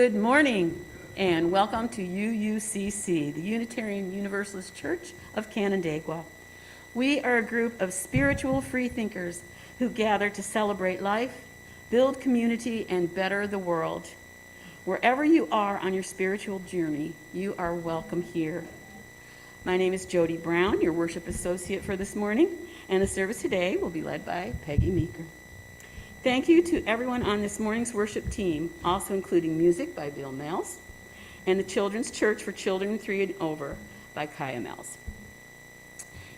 Good morning and welcome to UUCC, the Unitarian Universalist Church of Canandaigua. We are a group of spiritual freethinkers who gather to celebrate life, build community, and better the world. Wherever you are on your spiritual journey, you are welcome here. My name is Jody Brown, your worship associate for this morning, and the service today will be led by Peggy Meeker. Thank you to everyone on this morning's worship team, also including music by Bill Mills, and the Children's Church for Children 3 and Over by Kaya Mills.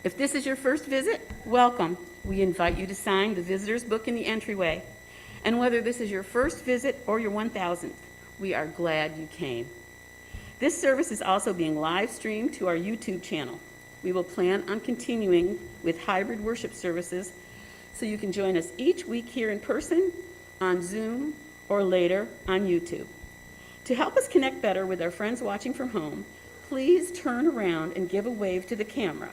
If this is your first visit, welcome. We invite you to sign the visitor's book in the entryway. And whether this is your first visit or your 1000th, we are glad you came. This service is also being live streamed to our YouTube channel. We will plan on continuing with hybrid worship services, so you can join us each week here in person, on Zoom, or later on YouTube. To help us connect better with our friends watching from home, please turn around and give a wave to the camera.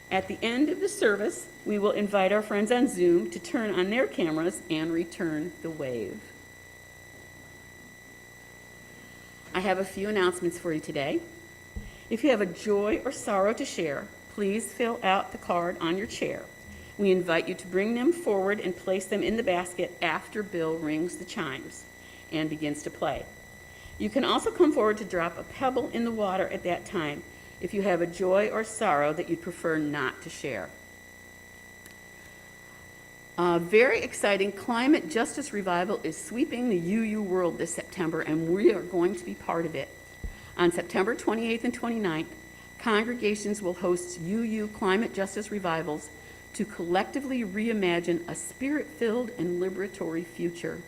At the end of the service, we will invite our friends on Zoom to turn on their cameras and return the wave. I have a few announcements for you today. If you have a joy or sorrow to share, please fill out the card on your chair. We invite you to bring them forward and place them in the basket after Bill rings the chimes and begins to play. You can also come forward to drop a pebble in the water at that time if you have a joy or sorrow that you'd prefer not to share. A very exciting climate justice revival is sweeping the UU world this September, and we are going to be part of it. On September 28th and 29th, congregations will host UU climate justice revivals to collectively reimagine a spirit-filled and liberatory future.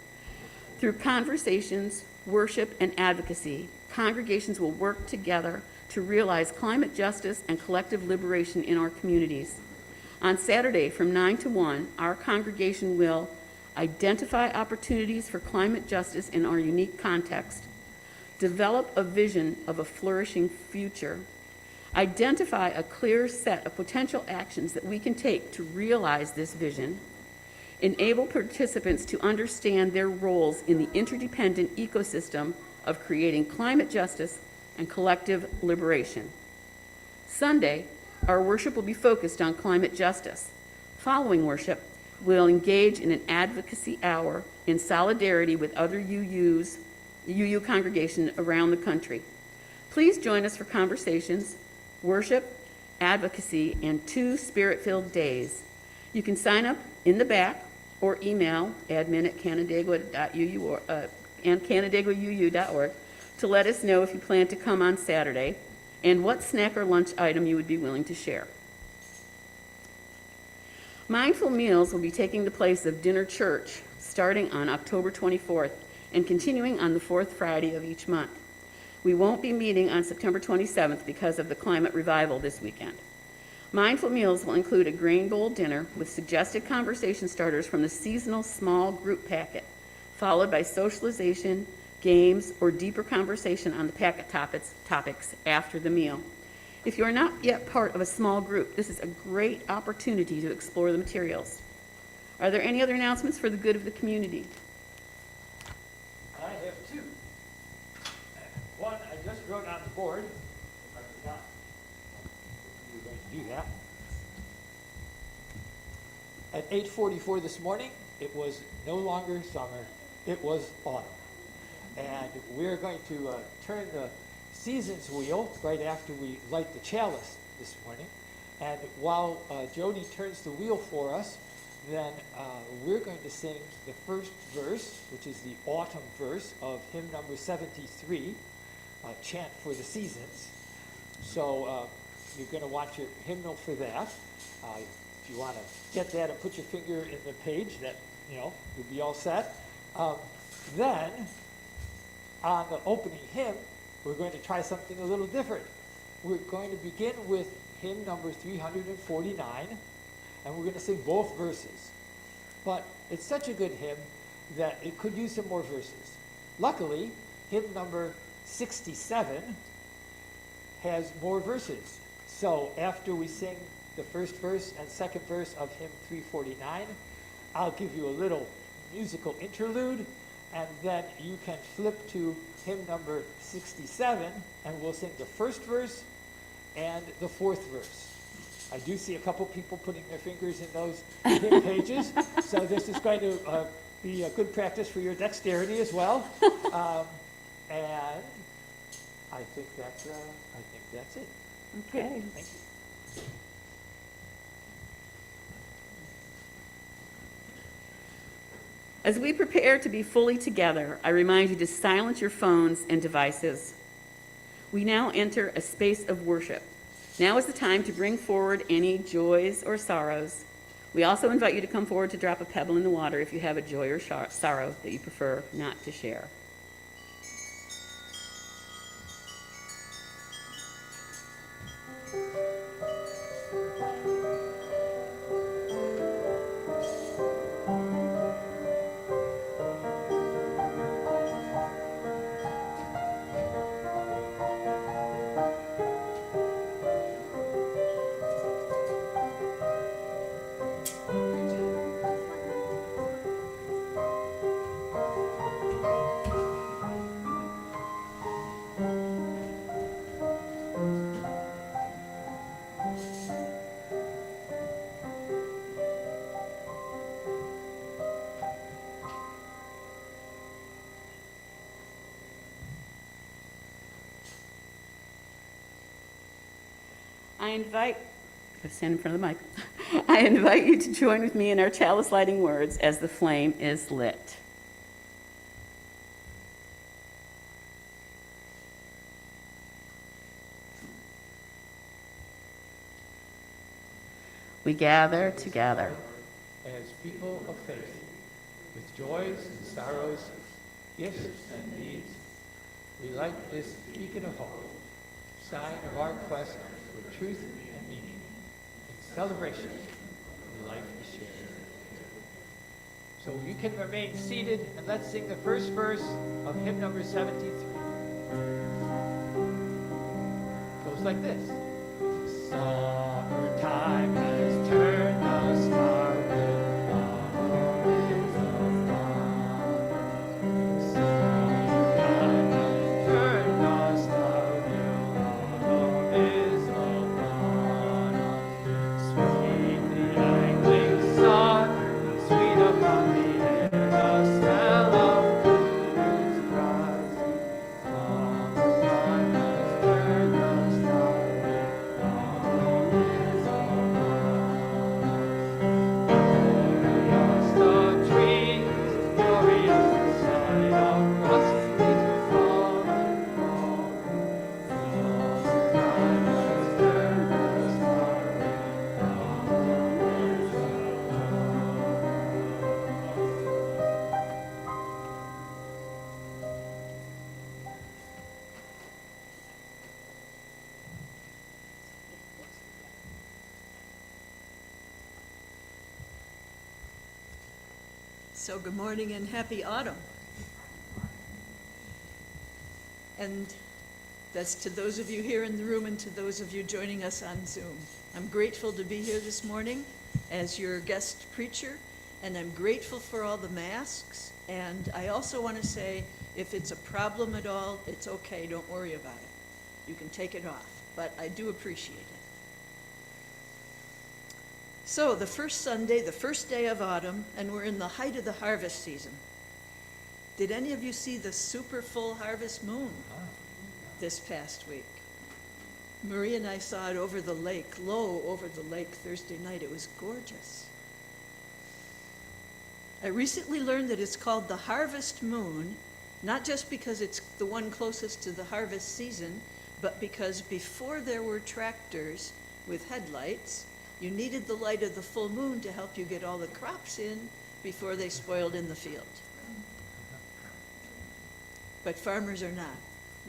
Through conversations, worship, and advocacy, congregations will work together to realize climate justice and collective liberation in our communities. On Saturday from 9 to 1, our congregation will identify opportunities for climate justice in our unique context, develop a vision of a flourishing future, identify a clear set of potential actions that we can take to realize this vision, enable participants to understand their roles in the interdependent ecosystem of creating climate justice and collective liberation. Sunday, our worship will be focused on climate justice. Following worship, we'll engage in an advocacy hour in solidarity with other UU congregations around the country. Please join us for conversations, worship, advocacy, and 2 spirit-filled days. You can sign up in the back or email admin@canandaigua.uu and canandaiguauu.org to let us know if you plan to come on Saturday and what snack or lunch item you would be willing to share. Mindful meals will be taking the place of dinner church starting on October 24th and continuing on the 4th Friday of each month. We won't be meeting on September 27th because of the climate revival this weekend. Mindful meals will include a grain bowl dinner with suggested conversation starters from the seasonal small group packet, followed by socialization, games, or deeper conversation on the packet topics after the meal. If you are not yet part of a small group, this is a great opportunity to explore the materials. Are there any other announcements for the good of the community? I have 2. One, I just wrote on the board. If I forgot, we were going to do that. At 8:44 this morning, it was no longer summer, it was autumn. And we're going to turn the seasons wheel right after we light the chalice this morning. And while Jody turns the wheel for us, then we're going to sing the first verse, which is the autumn verse of hymn number 73, Chant for the Seasons. So you're going to want your hymnal for that. If you want to get that and put your finger in the page, that, you'll be all set. Then, on the opening hymn, we're going to try something a little different. We're going to begin with hymn number 349, and we're going to sing both verses. But it's such a good hymn that it could use some more verses. Luckily, hymn number 67 has more verses. So after we sing the first verse and second verse of hymn 349, I'll give you a little musical interlude, and then you can flip to hymn number 67, and we'll sing the first verse and the fourth verse. I do see a couple people putting their fingers in those hymn pages, so this is going to be a good practice for your dexterity as well. And I think that's it. Okay. Thank you. As we prepare to be fully together, I remind you to silence your phones and devices. We now enter a space of worship. Now is the time to bring forward any joys or sorrows. We also invite you to come forward to drop a pebble in the water if you have a joy or sorrow that you prefer not to share. Stand in front of the mic. I invite you to join with me in our chalice lighting words as the flame is lit. We gather together as people of faith, with joys and sorrows, gifts and needs. We light this beacon of hope, sign of our quest for truth and meaning. In celebration of life is shared. So you can remain seated, and let's sing the first verse of hymn number 73. Goes like this. Summertime has turned the star with garlands of dawn. Summertime has turned the star with garlands of dawn. Sweet the angling sun, sweet upon the air, the smell of good rising. Summertime has turned the star with garlands of glorious the trees, glorious the sight of rusty fallen fallen. Summertime has turned the star with garlands of So good morning and happy autumn. And that's to those of you here in the room and to those of you joining us on Zoom. I'm grateful to be here this morning as your guest preacher, and I'm grateful for all the masks. And I also want to say, if it's a problem at all, it's okay, don't worry about it. You can take it off, but I do appreciate it. So the first Sunday, the first day of autumn, and we're in the height of the harvest season. Did any of you see the super full harvest moon this past week? Marie and I saw it over the lake, low over the lake Thursday night. It was gorgeous. I recently learned that it's called the harvest moon, not just because it's the one closest to the harvest season, but because before there were tractors with headlights, you needed the light of the full moon to help you get all the crops in before they spoiled in the field. But farmers are not.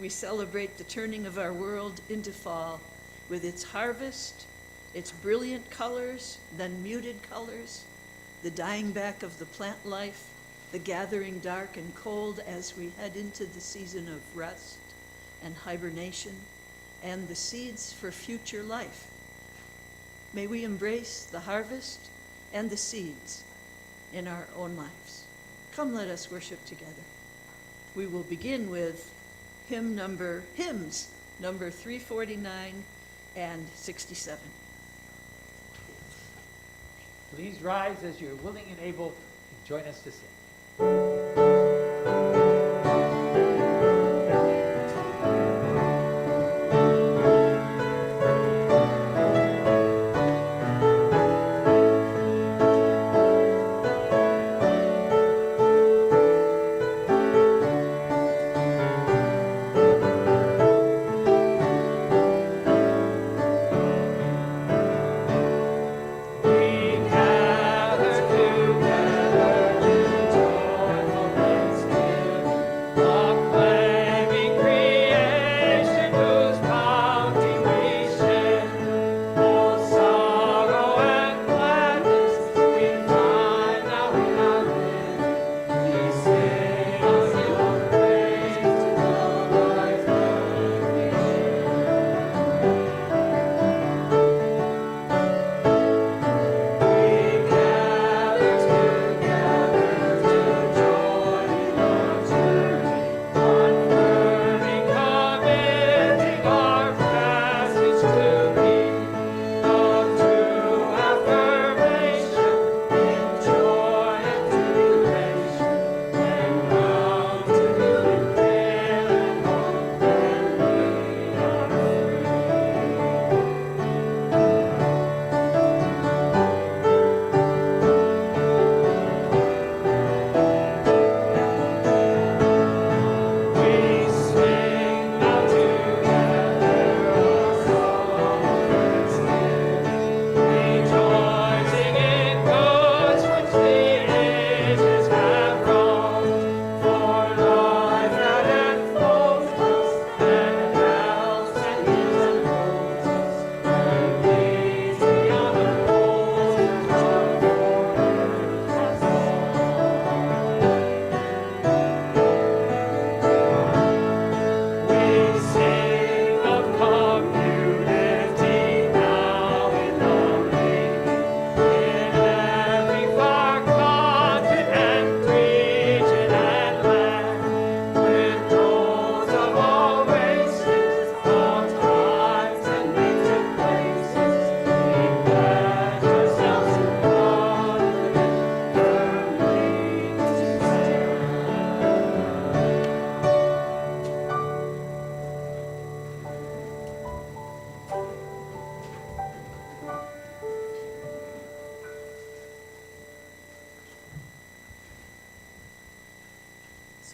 We celebrate the turning of our world into fall with its harvest, its brilliant colors, then muted colors, the dying back of the plant life, the gathering dark and cold as we head into the season of rest and hibernation, and the seeds for future life. May we embrace the harvest and the seeds in our own lives. Come, let us worship together. We will begin with hymns number 349 and 67. Please rise as you're willing and able and join us to sing.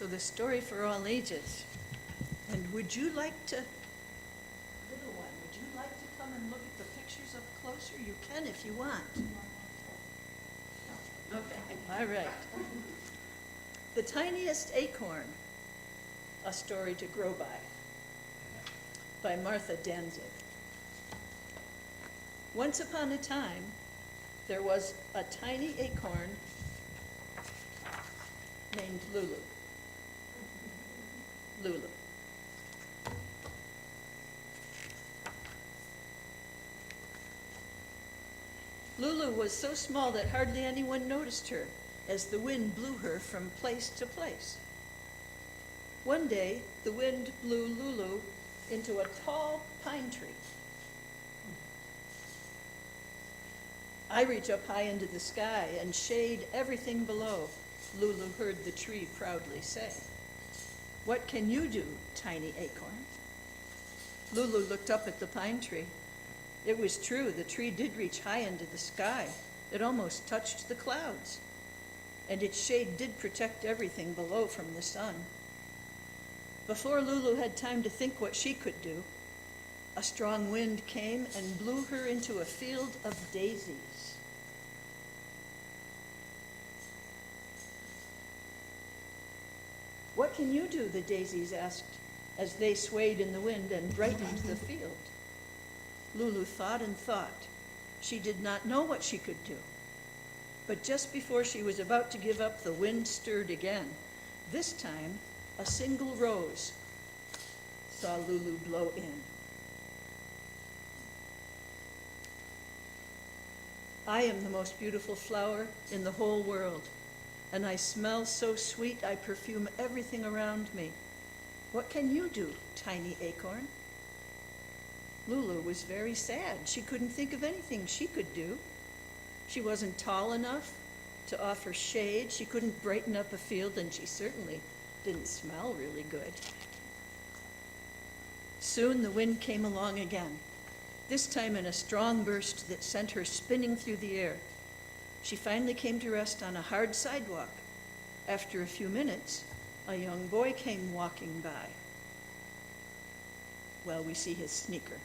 So the story for all ages. And would you like to, little one, would you like to come and look at the pictures up closer? You can if you want. Okay, all right. The Tiniest Acorn, A Story to Grow by Martha Danzig. Once upon a time, there was a tiny acorn named Lulu. Lulu. Lulu was so small that hardly anyone noticed her as the wind blew her from place to place. One day, the wind blew Lulu into a tall pine tree. I reach up high into the sky and shade everything below, Lulu heard the tree proudly say. What can you do, tiny acorn? Lulu looked up at the pine tree. It was true, the tree did reach high into the sky. It almost touched the clouds. And its shade did protect everything below from the sun. Before Lulu had time to think what she could do, a strong wind came and blew her into a field of daisies. What can you do, the daisies asked, as they swayed in the wind and brightened the field. Lulu thought and thought. She did not know what she could do. But just before she was about to give up, the wind stirred again. This time, a single rose saw Lulu blow in. I am the most beautiful flower in the whole world. and I smell so sweet I perfume everything around me. What can you do, tiny acorn?" Lulu was very sad. She couldn't think of anything she could do. She wasn't tall enough to offer shade. She couldn't brighten up a field, and she certainly didn't smell really good. Soon the wind came along again, this time in a strong burst that sent her spinning through the air. She finally came to rest on a hard sidewalk. After a few minutes, a young boy came walking by. Well, we see his sneaker.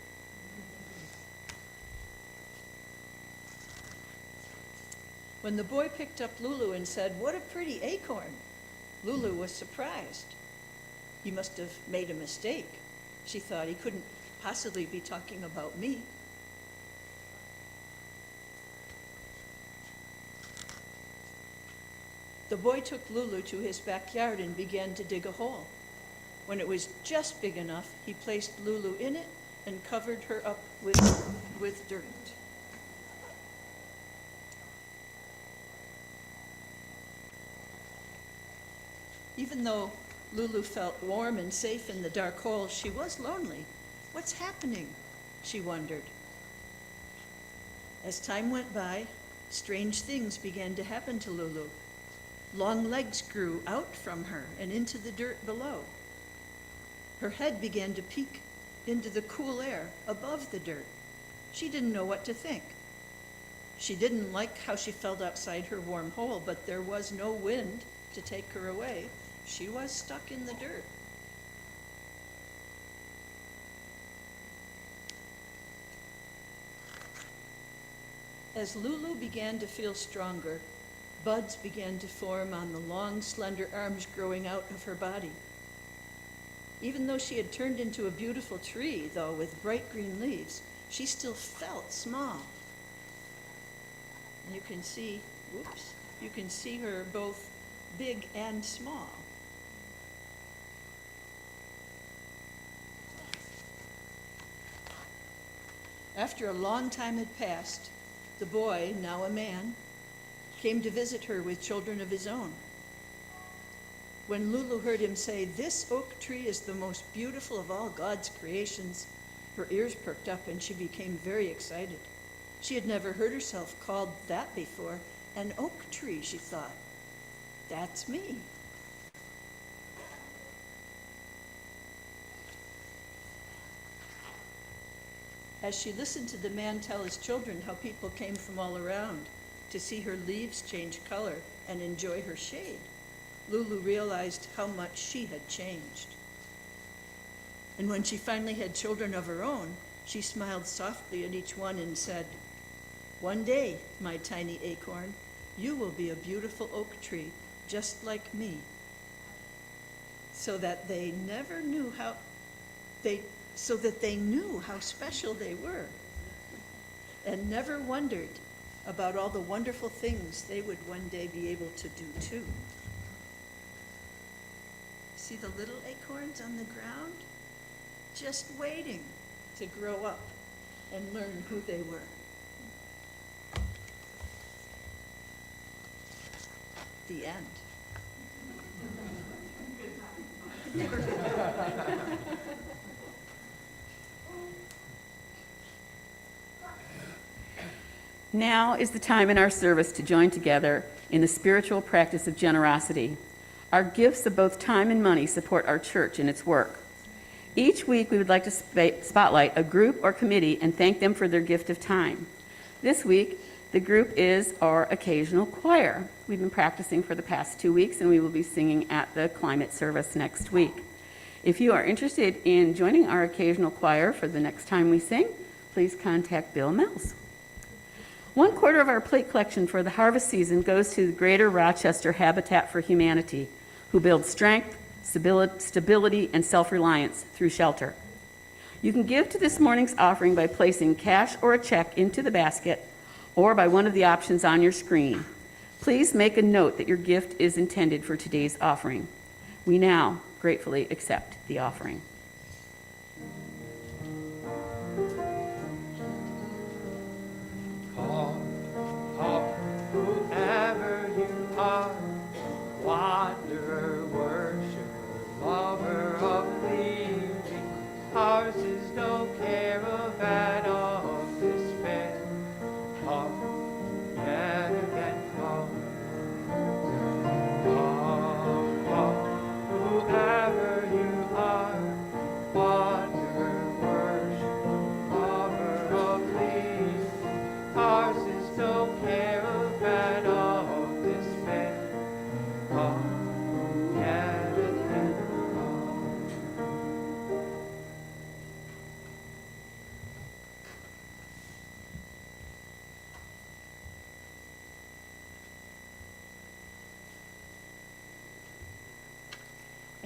When the boy picked up Lulu and said, "What a pretty acorn," Lulu was surprised. He must have made a mistake. She thought he couldn't possibly be talking about me. The boy took Lulu to his backyard and began to dig a hole. When it was just big enough, he placed Lulu in it and covered her up with dirt. Even though Lulu felt warm and safe in the dark hole, she was lonely. "What's happening?" she wondered. As time went by, strange things began to happen to Lulu. Long legs grew out from her and into the dirt below. Her head began to peek into the cool air above the dirt. She didn't know what to think. She didn't like how she felt outside her warm hole, but there was no wind to take her away. She was stuck in the dirt. As Lulu began to feel stronger, buds began to form on the long, slender arms growing out of her body. Even though she had turned into a beautiful tree, though, with bright green leaves, she still felt small. You can see her both big and small. After a long time had passed, the boy, now a man, came to visit her with children of his own. When Lulu heard him say, "This oak tree is the most beautiful of all God's creations," her ears perked up and she became very excited. She had never heard herself called that before. An oak tree, she thought. That's me. As she listened to the man tell his children how people came from all around to see her leaves change color and enjoy her shade, Lulu realized how much she had changed. And when she finally had children of her own, she smiled softly at each one and said, "One day, my tiny acorn, you will be a beautiful oak tree, just like me." So that they knew how special they were, and never wondered about all the wonderful things they would one day be able to do too. See the little acorns on the ground? Just waiting to grow up and learn who they were. The end. Now is the time in our service to join together in the spiritual practice of generosity. Our gifts of both time and money support our church in its work. Each week we would like to spotlight a group or committee and thank them for their gift of time. This week, the group is our occasional choir. We've been practicing for the past 2 weeks and we will be singing at the climate service next week. If you are interested in joining our occasional choir for the next time we sing, please contact Bill Mills. 1/4 of our plate collection for the harvest season goes to the Greater Rochester Habitat for Humanity, who builds strength, stability, and self-reliance through shelter. You can give to this morning's offering by placing cash or a check into the basket or by one of the options on your screen. Please make a note that your gift is intended for today's offering. We now gratefully accept the offering. Come, come, whoever you are,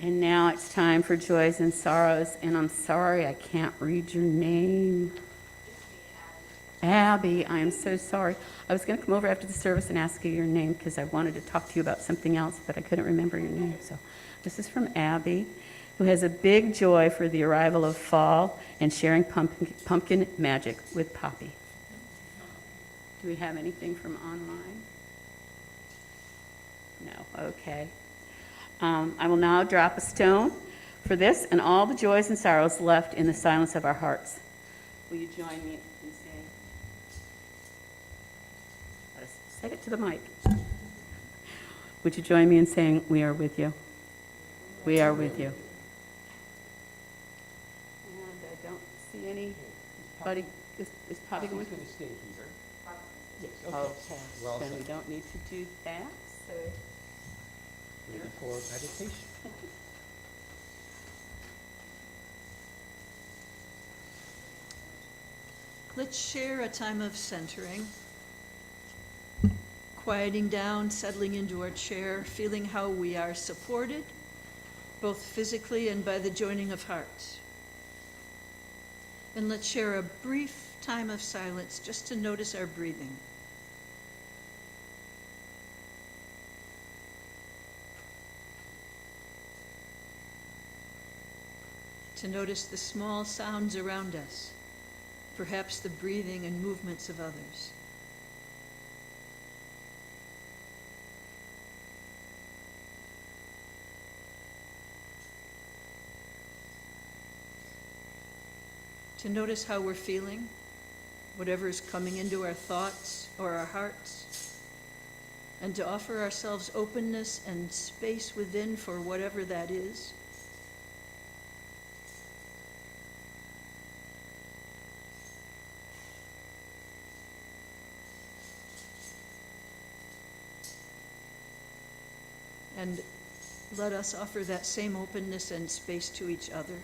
And now it's time for joys and sorrows, and I'm sorry I can't read your name. Abby, I am so sorry. I was going to come over after the service and ask you your name because I wanted to talk to you about something else, but I couldn't remember your name. So this is from Abby, who has a big joy for the arrival of fall and sharing pumpkin magic with Poppy. Do we have anything from online? No, okay. I will now drop a stone for this and all the joys and sorrows left in the silence of our hearts. Will you join me in saying, let us say it to the mic. Would you join me in saying, we are with you? We are with you. And I don't see anybody. Is Poppy going to? Going to stay here. Yes, okay. Okay, Well then said. we don't need to do that. So Ready for meditation. Let's share a time of centering, quieting down, settling into our chair, feeling how we are supported, both physically and by the joining of hearts. And let's share a brief time of silence just to notice our breathing. To notice the small sounds around us, perhaps the breathing and movements of others. To notice how we're feeling, whatever is coming into our thoughts or our hearts, and to offer ourselves openness and space within for whatever that is. And let us offer that same openness and space to each other.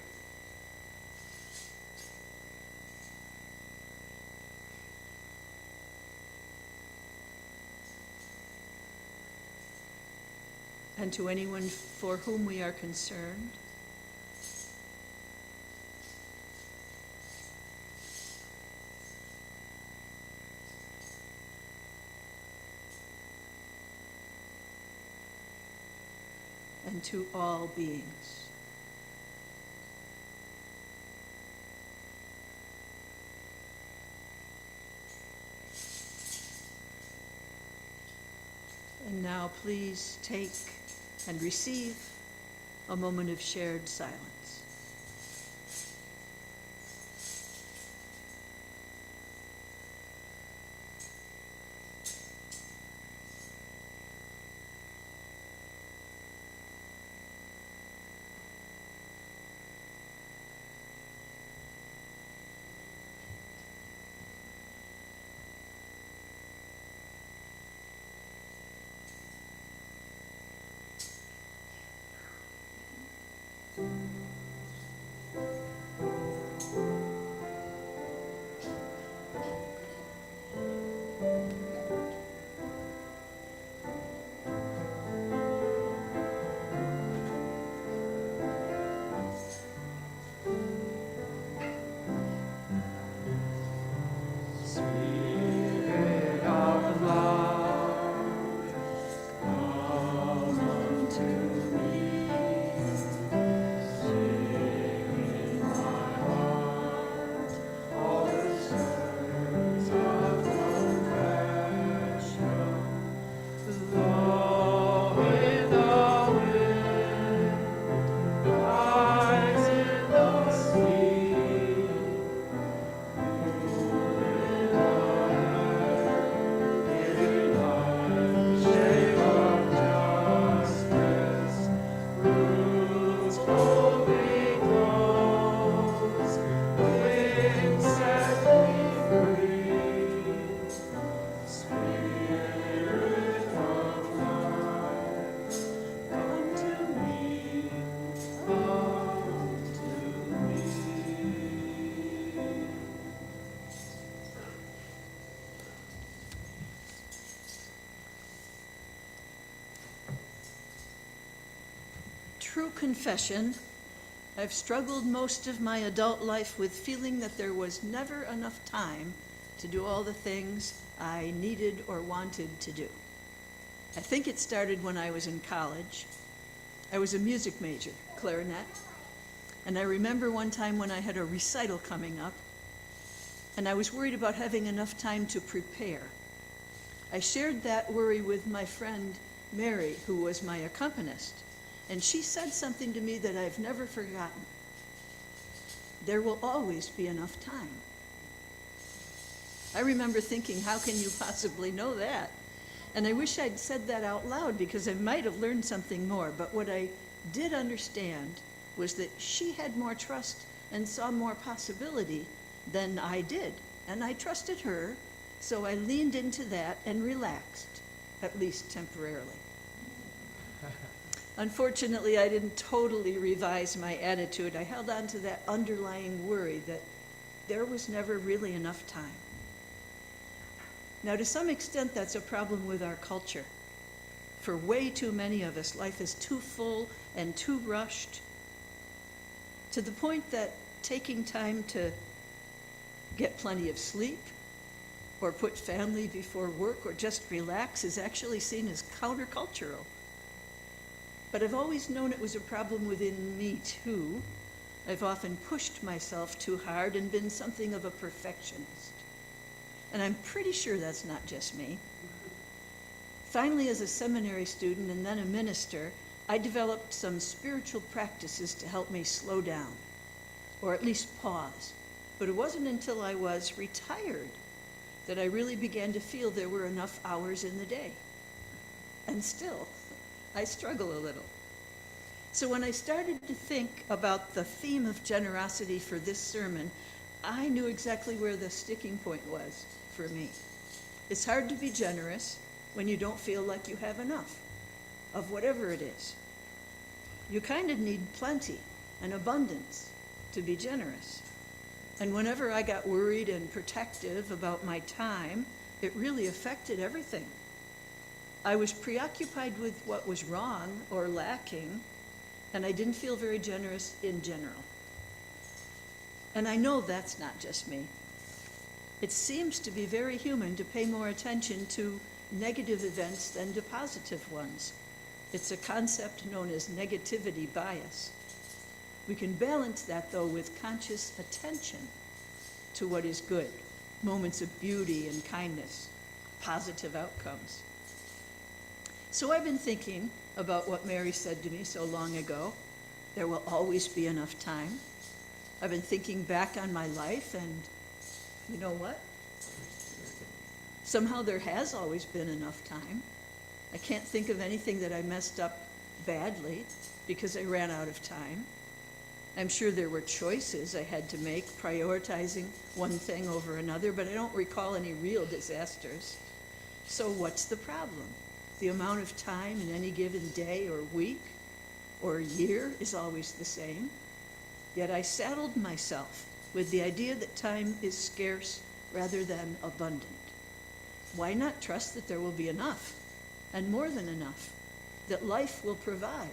And to anyone for whom we are concerned. And to all beings. And now please take and receive a moment of shared silence. True confession, I've struggled most of my adult life with feeling that there was never enough time to do all the things I needed or wanted to do. I think it started when I was in college. I was a music major, clarinet, and I remember one time when I had a recital coming up, and I was worried about having enough time to prepare. I shared that worry with my friend Mary, who was my accompanist, and she said something to me that I've never forgotten. There will always be enough time. I remember thinking, how can you possibly know that? And I wish I'd said that out loud because I might have learned something more. But what I did understand was that she had more trust and saw more possibility than I did. And I trusted her, so I leaned into that and relaxed, at least temporarily. Unfortunately, I didn't totally revise my attitude. I held on to that underlying worry that there was never really enough time. Now, to some extent, that's a problem with our culture. For way too many of us, life is too full and too rushed, to the point that taking time to get plenty of sleep, or put family before work, or just relax is actually seen as countercultural. But I've always known it was a problem within me, too. I've often pushed myself too hard and been something of a perfectionist. And I'm pretty sure that's not just me. Finally, as a seminary student and then a minister, I developed some spiritual practices to help me slow down, or at least pause. But it wasn't until I was retired that I really began to feel there were enough hours in the day. And still, I struggle a little. So when I started to think about the theme of generosity for this sermon, I knew exactly where the sticking point was for me. It's hard to be generous when you don't feel like you have enough of whatever it is. You kind of need plenty and abundance to be generous. And whenever I got worried and protective about my time, it really affected everything. I was preoccupied with what was wrong or lacking, and I didn't feel very generous in general. And I know that's not just me. It seems to be very human to pay more attention to negative events than to positive ones. It's a concept known as negativity bias. We can balance that, though, with conscious attention to what is good, moments of beauty and kindness, positive outcomes. So I've been thinking about what Mary said to me so long ago, there will always be enough time. I've been thinking back on my life, and you know what? Somehow there has always been enough time. I can't think of anything that I messed up badly because I ran out of time. I'm sure there were choices I had to make, prioritizing one thing over another, but I don't recall any real disasters. So what's the problem? The amount of time in any given day or week or year is always the same. Yet I saddled myself with the idea that time is scarce rather than abundant. Why not trust that there will be enough, and more than enough, that life will provide,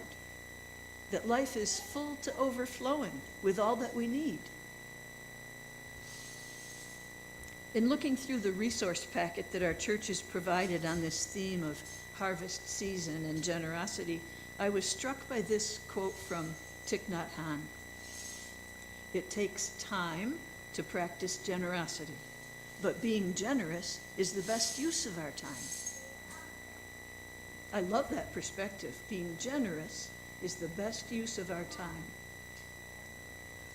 that life is full to overflowing with all that we need? In looking through the resource packet that our church has provided on this theme of harvest season and generosity, I was struck by this quote from Thich Nhat Hanh. It takes time to practice generosity, but being generous is the best use of our time. I love that perspective. Being generous is the best use of our time.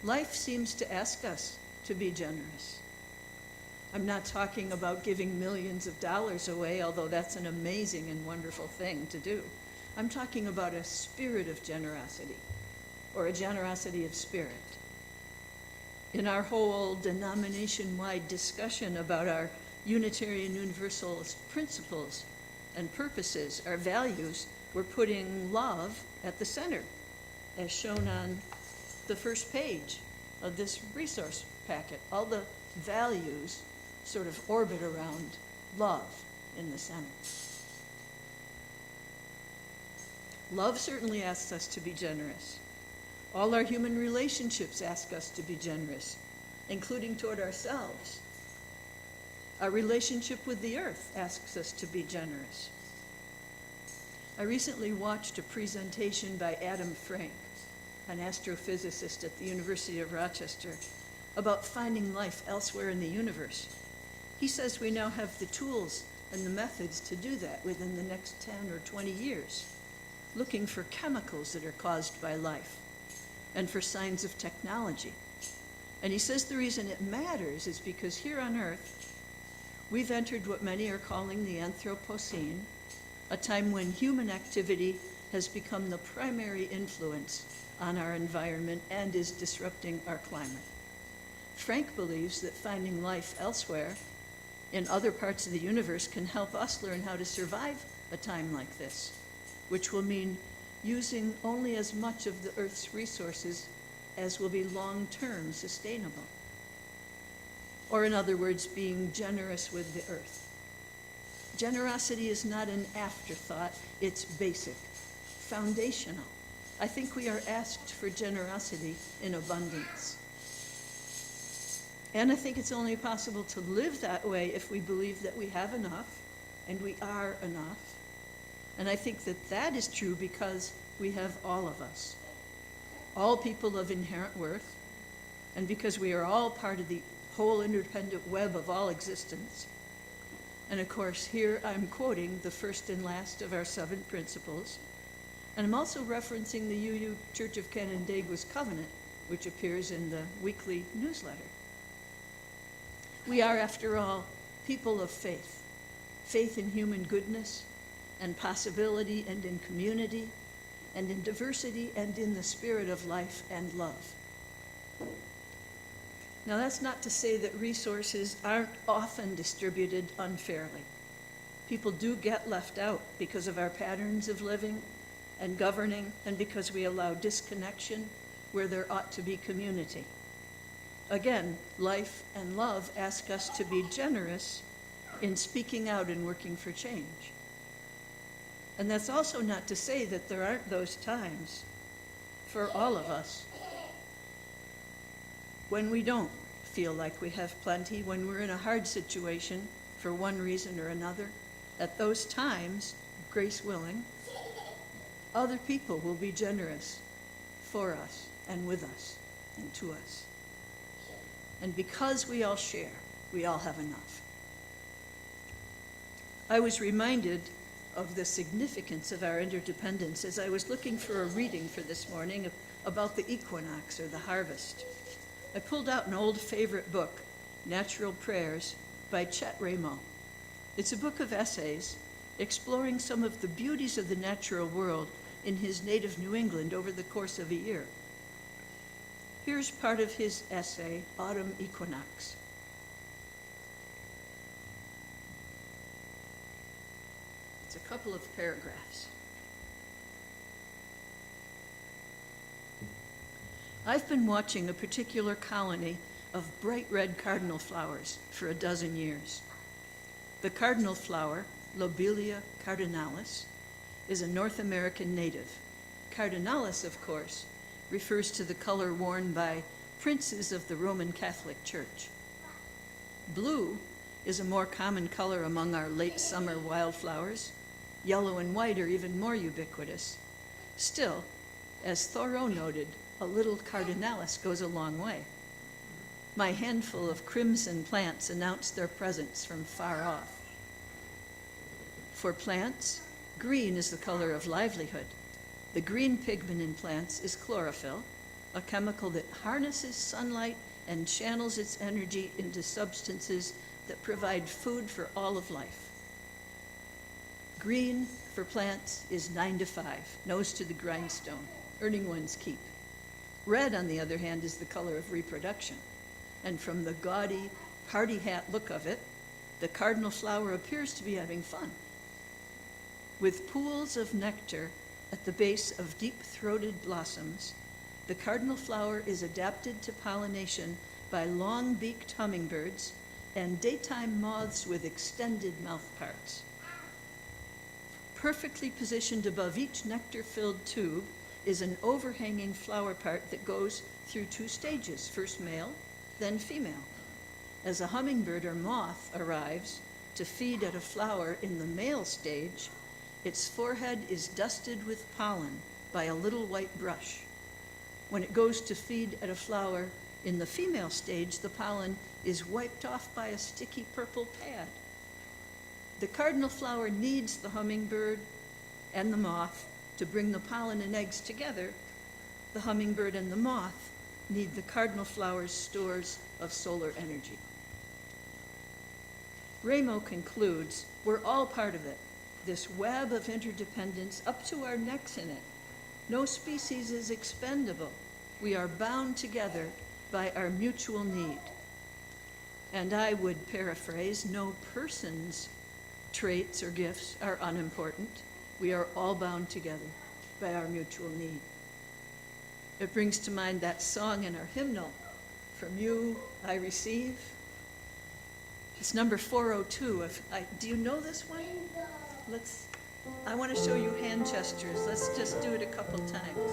Life seems to ask us to be generous. I'm not talking about giving millions of dollars away, although that's an amazing and wonderful thing to do. I'm talking about a spirit of generosity, or a generosity of spirit. In our whole denomination-wide discussion about our Unitarian Universalist principles and purposes, our values, we're putting love at the center, as shown on the first page of this resource packet. All the values sort of orbit around love in the center. Love certainly asks us to be generous. All our human relationships ask us to be generous, including toward ourselves. Our relationship with the earth asks us to be generous. I recently watched a presentation by Adam Frank, an astrophysicist at the University of Rochester, about finding life elsewhere in the universe. He says we now have the tools and the methods to do that within the next 10 or 20 years, looking for chemicals that are caused by life and for signs of technology. And he says the reason it matters is because here on Earth, we've entered what many are calling the Anthropocene, a time when human activity has become the primary influence on our environment and is disrupting our climate. Frank believes that finding life elsewhere in other parts of the universe can help us learn how to survive a time like this, which will mean using only as much of the Earth's resources as will be long-term sustainable. Or in other words, being generous with the Earth. Generosity is not an afterthought, it's basic, foundational. I think we are asked for generosity in abundance. And I think it's only possible to live that way if we believe that we have enough and we are enough. And I think that that is true because we have all of us, all people of inherent worth, and because we are all part of the whole interdependent web of all existence. And of course, here I'm quoting the first and last of our 7 principles, and I'm also referencing the UU Church of Canandaigua's covenant, which appears in the weekly newsletter. We are, after all, people of faith, faith in human goodness and possibility and in community and in diversity and in the spirit of life and love. Now, that's not to say that resources aren't often distributed unfairly. People do get left out because of our patterns of living and governing and because we allow disconnection where there ought to be community. Again, life and love ask us to be generous in speaking out and working for change. And that's also not to say that there aren't those times for all of us when we don't feel like we have plenty, when we're in a hard situation for one reason or another. At those times, grace willing, other people will be generous for us and with us and to us. And because we all share, we all have enough. I was reminded of the significance of our interdependence as I was looking for a reading for this morning about the equinox or the harvest. I pulled out an old favorite book, Natural Prayers by Chet Ramo. It's a book of essays exploring some of the beauties of the natural world in his native New England over the course of a year. Here's part of his essay, Autumn Equinox. It's a couple of paragraphs. I've been watching a particular colony of bright red cardinal flowers for a dozen years. The cardinal flower, Lobelia cardinalis, is a North American native. Cardinalis, of course, refers to the color worn by princes of the Roman Catholic Church. Blue is a more common color among our late summer wildflowers. Yellow and white are even more ubiquitous. Still, as Thoreau noted, a little cardinalis goes a long way. My handful of crimson plants announce their presence from far off. For plants, green is the color of livelihood. The green pigment in plants is chlorophyll, a chemical that harnesses sunlight and channels its energy into substances that provide food for all of life. Green for plants is 9 to 5, nose to the grindstone, earning one's keep. Red, on the other hand, is the color of reproduction. And from the gaudy party hat look of it, the cardinal flower appears to be having fun. With pools of nectar at the base of deep-throated blossoms, the cardinal flower is adapted to pollination by long-beaked hummingbirds and daytime moths with extended mouthparts. Perfectly positioned above each nectar-filled tube is an overhanging flower part that goes through 2 stages, first male, then female. As a hummingbird or moth arrives to feed at a flower in the male stage, its forehead is dusted with pollen by a little white brush. When it goes to feed at a flower in the female stage, the pollen is wiped off by a sticky purple pad. The cardinal flower needs the hummingbird and the moth to bring the pollen and eggs together. The hummingbird and the moth need the cardinal flower's stores of solar energy. Ramo concludes, we're all part of it, this web of interdependence up to our necks in it. No species is expendable. We are bound together by our mutual need. And I would paraphrase, no person's traits or gifts are unimportant. We are all bound together by our mutual need. It brings to mind that song in our hymnal, From You I Receive. It's number 402. Do you know this one? I want to show you hand gestures. Let's just do it a couple times.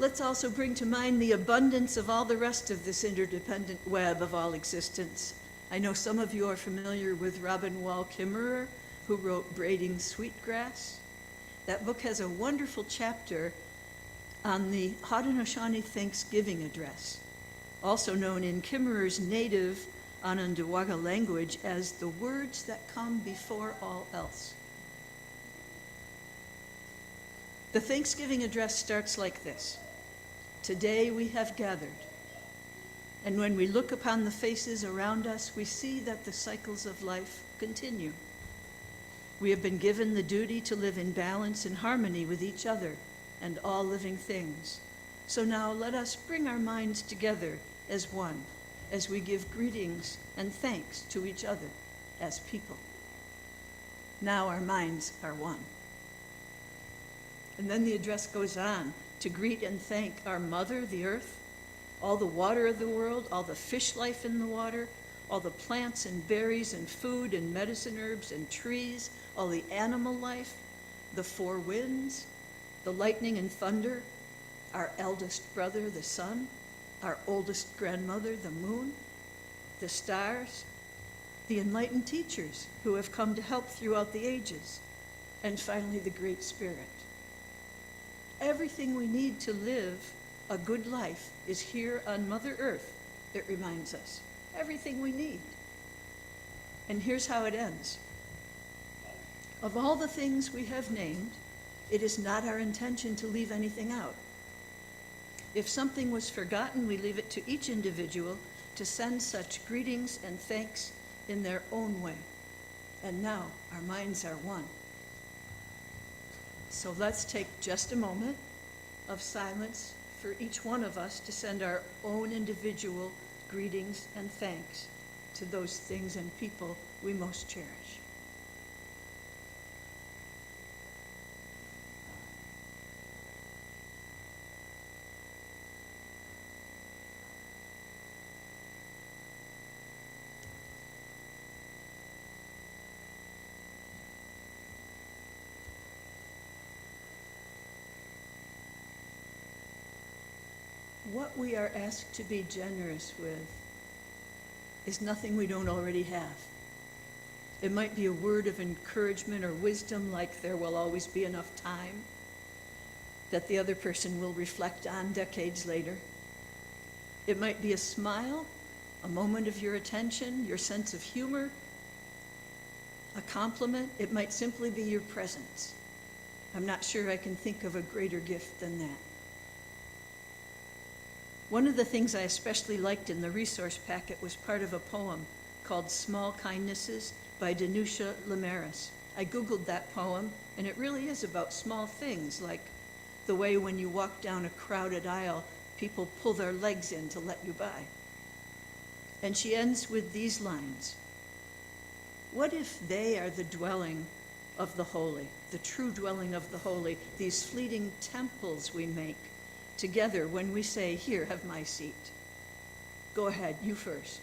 Let's also bring to mind the abundance of all the rest of this interdependent web of all existence. I know some of you are familiar with Robin Wall Kimmerer, who wrote Braiding Sweetgrass. That book has a wonderful chapter on the Haudenosaunee Thanksgiving Address, also known in Kimmerer's native Onondaga language as the words that come before all else. The Thanksgiving Address starts like this. Today we have gathered, and when we look upon the faces around us, we see that the cycles of life continue. We have been given the duty to live in balance and harmony with each other and all living things. So now let us bring our minds together as one, as we give greetings and thanks to each other as people. Now our minds are one. And then the address goes on to greet and thank our mother, the earth, all the water of the world, all the fish life in the water, all the plants and berries and food and medicine herbs and trees, all the animal life, the 4 winds, the lightning and thunder, our eldest brother, the sun, our oldest grandmother, the moon, the stars, the enlightened teachers who have come to help throughout the ages, and finally the Great Spirit. Everything we need to live a good life is here on Mother Earth, it reminds us. Everything we need. And here's how it ends. Of all the things we have named, it is not our intention to leave anything out. If something was forgotten, we leave it to each individual to send such greetings and thanks in their own way. And now our minds are one. So let's take just a moment of silence for each one of us to send our own individual greetings and thanks to those things and people we most cherish. What we are asked to be generous with is nothing we don't already have. It might be a word of encouragement or wisdom, like there will always be enough time, that the other person will reflect on decades later. It might be a smile, a moment of your attention, your sense of humor, a compliment. It might simply be your presence. I'm not sure I can think of a greater gift than that. One of the things I especially liked in the resource packet was part of a poem called Small Kindnesses by Danusha Lemaris. I Googled that poem, and it really is about small things, like the way when you walk down a crowded aisle, people pull their legs in to let you by. And she ends with these lines: what if they are the dwelling of the holy, the true dwelling of the holy, these fleeting temples we make together when we say, here, have my seat. Go ahead, you first.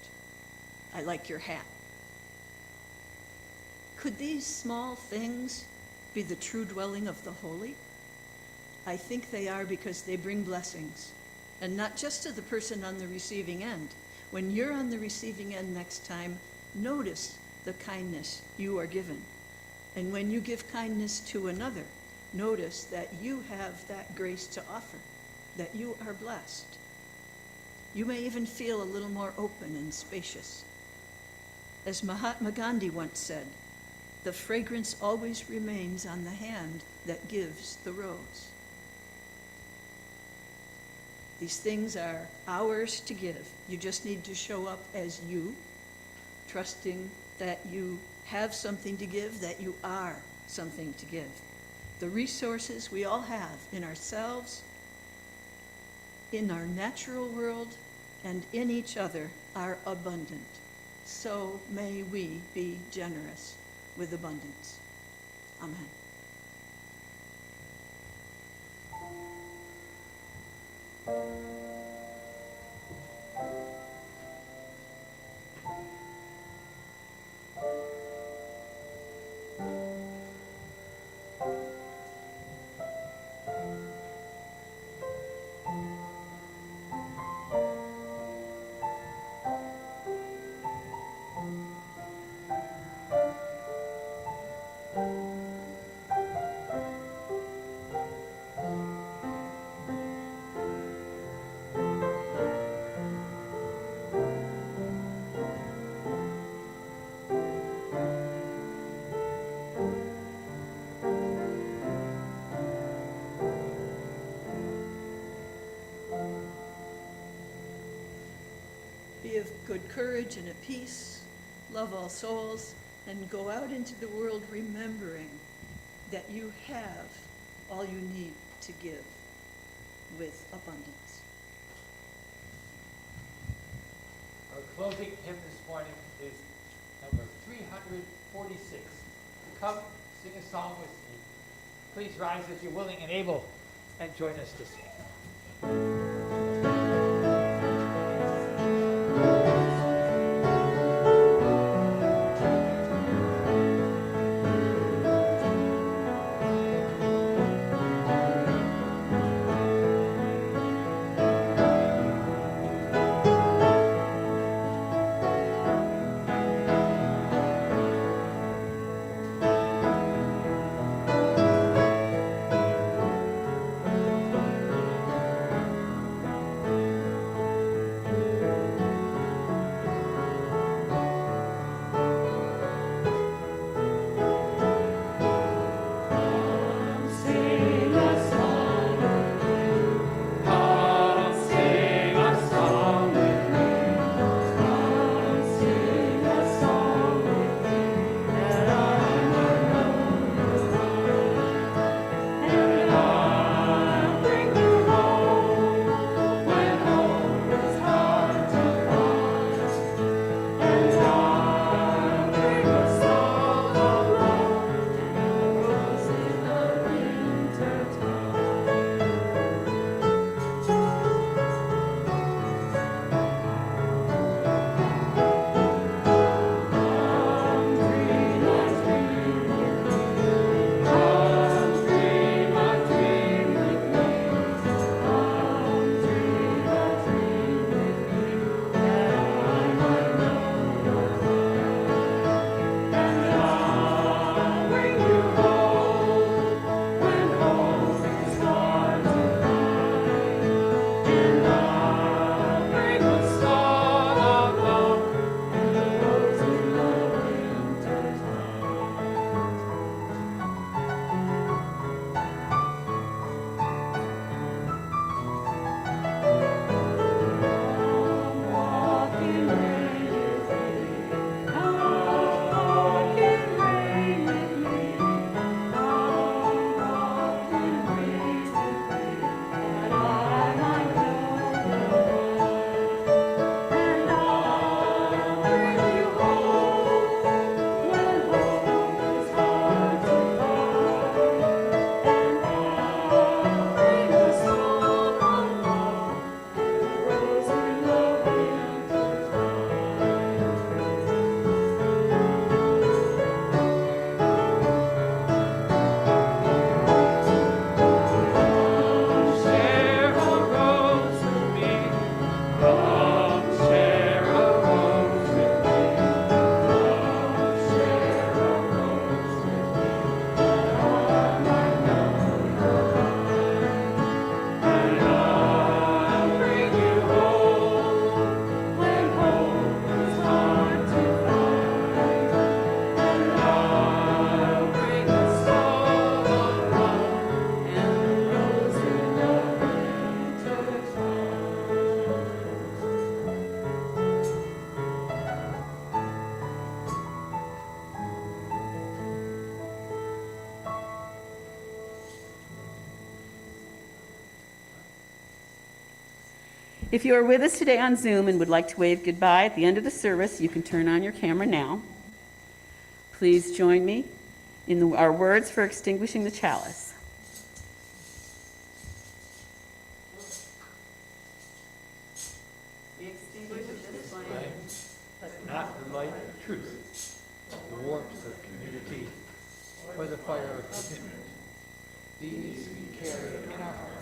I like your hat. Could these small things be the true dwelling of the holy? I think they are, because they bring blessings, and not just to the person on the receiving end. When you're on the receiving end next time, notice the kindness you are given. And when you give kindness to another, notice that you have that grace to offer, that you are blessed. You may even feel a little more open and spacious. As Mahatma Gandhi once said, the fragrance always remains on the hand that gives the rose. These things are ours to give. You just need to show up as you, trusting that you have something to give, that you are something to give. The resources we all have in ourselves, in our natural world, and in each other are abundant. So may we be generous with abundance. Amen. Be of good courage and at peace, love all souls, and go out into the world remembering that you have all you need to give with abundance. Our closing hymn this morning is number 346. Come, sing a song with me. Please rise as you're willing and able, and join us to sing. If you are with us today on Zoom and would like to wave goodbye at the end of the service, you can turn on your camera now. Please join me in our words for extinguishing the chalice. We extinguish this flame. Not the light of truth, the warmth of community, or the fire of commitment. These we carry in our hearts